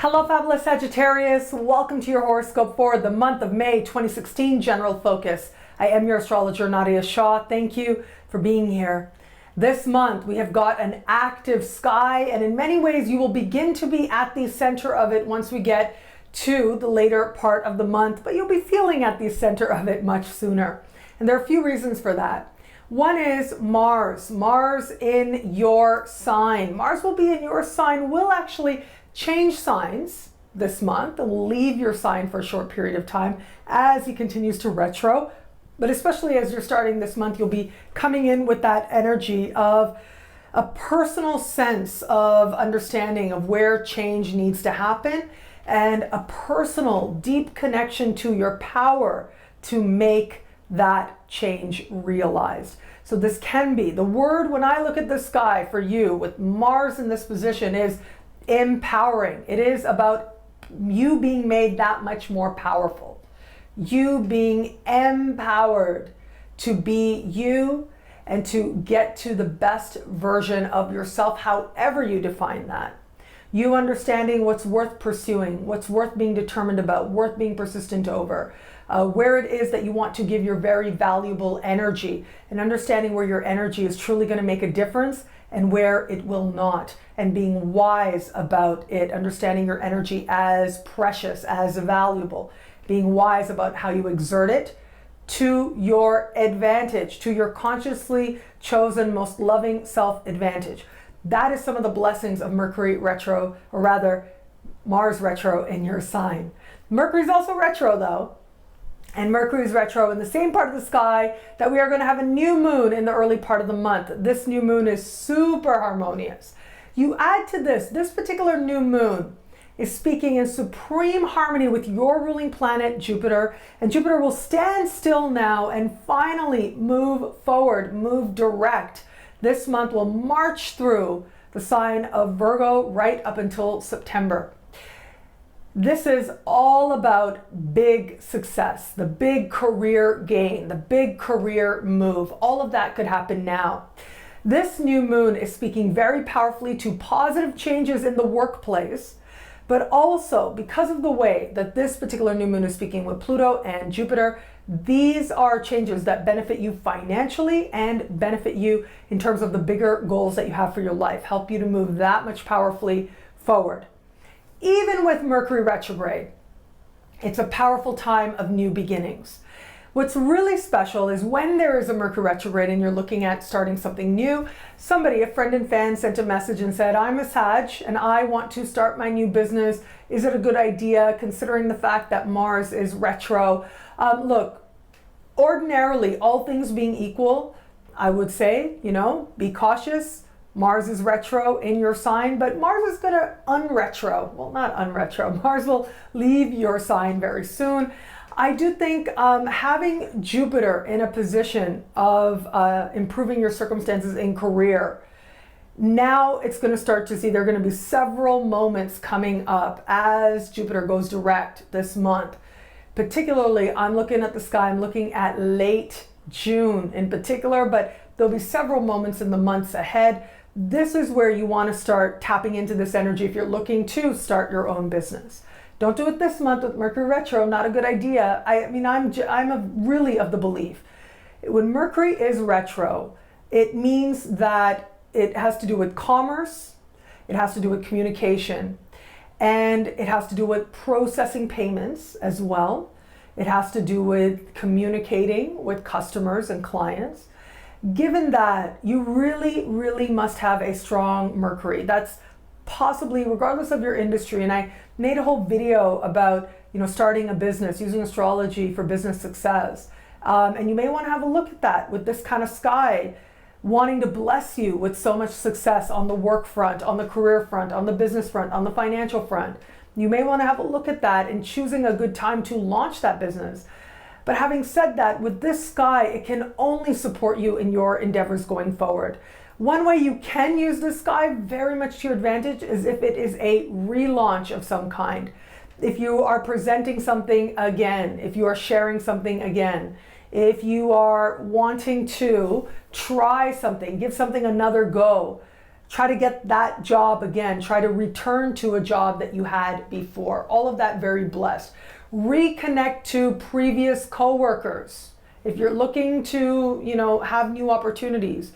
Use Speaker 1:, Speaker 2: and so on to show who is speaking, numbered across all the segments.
Speaker 1: Hello, fabulous Sagittarius. Welcome to your horoscope for the month of May 2016 general focus. I am your astrologer, Nadiya Shah. Thank you for being here. This month we have got an active sky, and in many ways you will begin to be at the center of it once we get to the later part of the month, but you'll be feeling at the center of it much sooner. And there are a few reasons for that. One is Mars. Mars in your sign. Mars will be in your sign, will actually change signs this month and will leave your sign for a short period of time as he continues to retro. But especially as you're starting this month, you'll be coming in with that energy of a personal sense of understanding of where change needs to happen and a personal deep connection to your power to make that change realized. So this can be, the word when I look at the sky for you with Mars in this position is empowering. It is about you being made that much more powerful. You being empowered to be you and to get to the best version of yourself, however you define that. You understanding what's worth pursuing, what's worth being determined about, worth being persistent over, where it is that you want to give your very valuable energy, and understanding where your energy is truly going to make a difference and where it will not, and being wise about it, understanding your energy as precious, as valuable, being wise about how you exert it to your advantage, to your consciously chosen, most loving self-advantage. That is some of the blessings of Mercury retro, or rather Mars retro in your sign. Mercury's also retro though, and Mercury's retro in the same part of the sky that we are going to have a new moon in the early part of the month. This new moon is super harmonious. You add to this particular new moon is speaking in supreme harmony with your ruling planet, Jupiter, and Jupiter will stand still now and finally move forward, move direct. This month will march through the sign of Virgo right up until September. This is all about big success, the big career gain, the big career move. All of that could happen now. This new moon is speaking very powerfully to positive changes in the workplace, but also because of the way that this particular new moon is speaking with Pluto and Jupiter, these are changes that benefit you financially and benefit you in terms of the bigger goals that you have for your life, help you to move that much powerfully forward. Even with Mercury retrograde, it's a powerful time of new beginnings. What's really special is when there is a Mercury retrograde and you're looking at starting something new, somebody, a friend and fan, sent a message and said, I'm a Sag and I want to start my new business. Is it a good idea considering the fact that Mars is retro? Look, ordinarily, all things being equal, I would say, be cautious. Mars is retro in your sign, but Mars is going to unretro. Well, not unretro. Mars will leave your sign very soon. I do think having Jupiter in a position of improving your circumstances in career, now it's going to start to see there are going to be several moments coming up as Jupiter goes direct this month. Particularly, I'm looking at the sky, I'm looking at late June in particular, but there'll be several moments in the months ahead. This is where you want to start tapping into this energy if you're looking to start your own business. Don't do it this month with Mercury retro, not a good idea. I'm really of the belief when Mercury is retro, it means that it has to do with commerce, it has to do with communication, and it has to do with processing payments as well. It has to do with communicating with customers and clients. Given that, you really, really must have a strong Mercury. That's possibly, regardless of your industry, and I made a whole video about starting a business, using astrology for business success. And you may want to have a look at that with this kind of sky, wanting to bless you with so much success on the work front, on the career front, on the business front, on the financial front. You may want to have a look at that and choosing a good time to launch that business. But having said that, with this sky, it can only support you in your endeavors going forward. One way you can use this sky very much to your advantage is if it is a relaunch of some kind. If you are presenting something again, if you are sharing something again, if you are wanting to try something, give something another go, Try to get that job again. Try to return to a job that you had before. All of that very blessed. Reconnect to previous coworkers. If you're looking to, have new opportunities,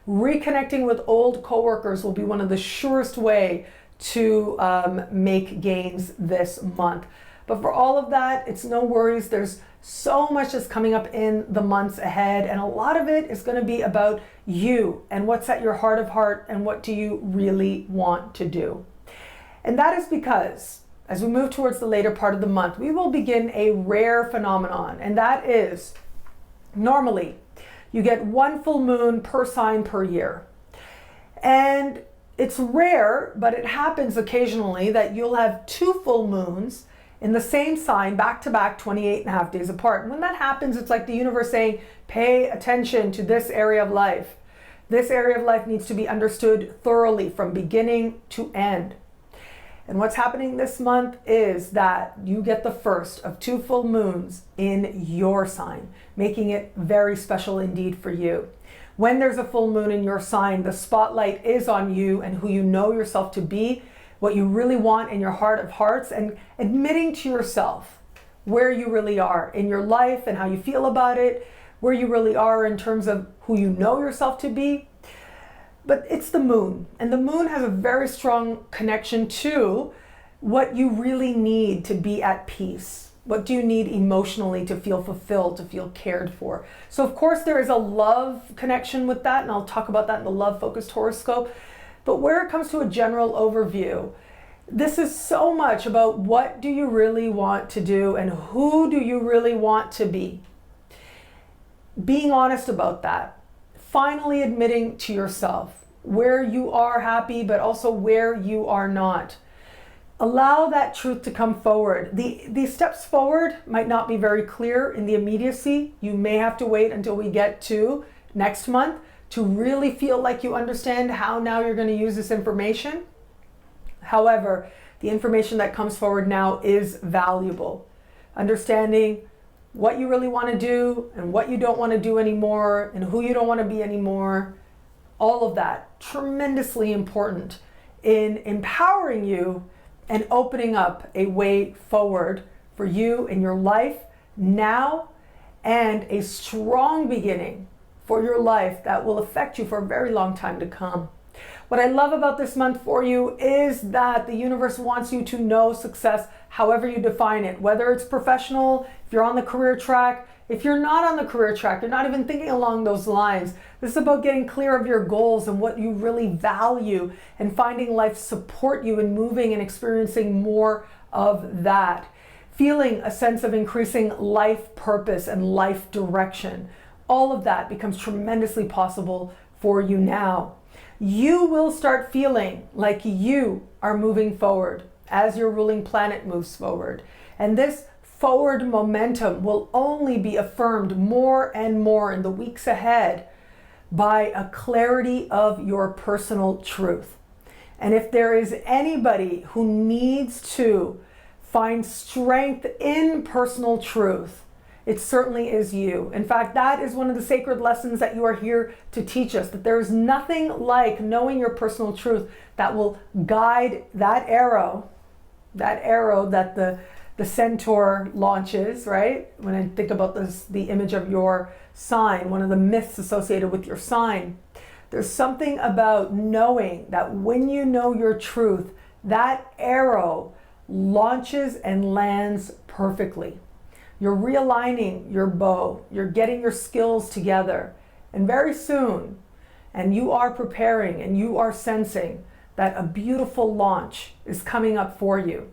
Speaker 1: reconnecting with old coworkers will be one of the surest way to make gains this month. But for all of that, it's no worries. There's so much that's coming up in the months ahead, and a lot of it is going to be about you and what's at your heart of heart and what do you really want to do. And that is because as we move towards the later part of the month, we will begin a rare phenomenon, and that is normally you get one full moon per sign per year. And it's rare, but it happens occasionally that you'll have two full moons in the same sign back to back, 28 and a half days apart. And when that happens, it's like the universe saying, pay attention to this area of life. This area of life needs to be understood thoroughly from beginning to end. And what's happening this month is that you get the first of two full moons in your sign, making it very special indeed for you. When there's a full moon in your sign, the spotlight is on you and who you know yourself to be, what you really want in your heart of hearts, and admitting to yourself where you really are in your life and how you feel about it, where you really are in terms of who you know yourself to be. But it's the moon, and the moon has a very strong connection to what you really need to be at peace. What do you need emotionally to feel fulfilled, to feel cared for? So of course there is a love connection with that, and I'll talk about that in the love-focused horoscope. But where it comes to a general overview, this is so much about what do you really want to do and who do you really want to be. Being honest about that. Finally admitting to yourself where you are happy, but also where you are not. Allow that truth to come forward. The steps forward might not be very clear in the immediacy. You may have to wait until we get to next month to really feel like you understand how now you're going to use this information. However, the information that comes forward now is valuable. Understanding what you really want to do and what you don't want to do anymore and who you don't want to be anymore. All of that, tremendously important in empowering you and opening up a way forward for you in your life now, and a strong beginning for your life that will affect you for a very long time to come. What I love about this month for you is that the universe wants you to know success however you define it, whether it's professional, if you're on the career track, if you're not on the career track, you're not even thinking along those lines. This is about getting clear of your goals and what you really value and finding life support you in moving and experiencing more of that. Feeling a sense of increasing life purpose and life direction. All of that becomes tremendously possible for you now. You will start feeling like you are moving forward as your ruling planet moves forward. And this forward momentum will only be affirmed more and more in the weeks ahead by a clarity of your personal truth. And if there is anybody who needs to find strength in personal truth, it certainly is you. In fact, that is one of the sacred lessons that you are here to teach us, that there is nothing like knowing your personal truth that will guide that arrow that the centaur launches, right? When I think about this, the image of your sign, one of the myths associated with your sign, there's something about knowing that when you know your truth, that arrow launches and lands perfectly. You're realigning your bow, you're getting your skills together, and very soon, and you are preparing and you are sensing that a beautiful launch is coming up for you.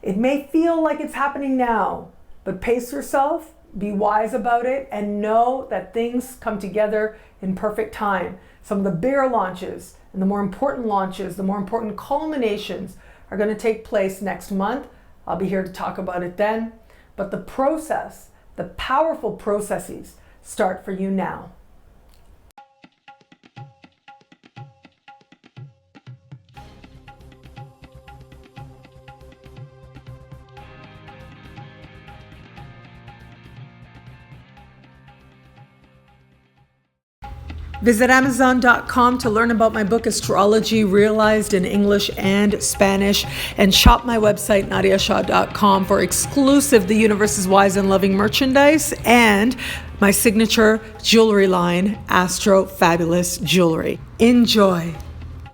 Speaker 1: It may feel like it's happening now, but pace yourself, be wise about it, and know that things come together in perfect time. Some of the bigger launches and the more important launches, the more important culminations are going to take place next month. I'll be here to talk about it then. But the process, the powerful processes, start for you now. Visit Amazon.com to learn about my book Astrology Realized in English and Spanish, and shop my website NadiyaShah.com for exclusive The Universe is Wise and Loving merchandise and my signature jewelry line, Astro Fabulous Jewelry. Enjoy.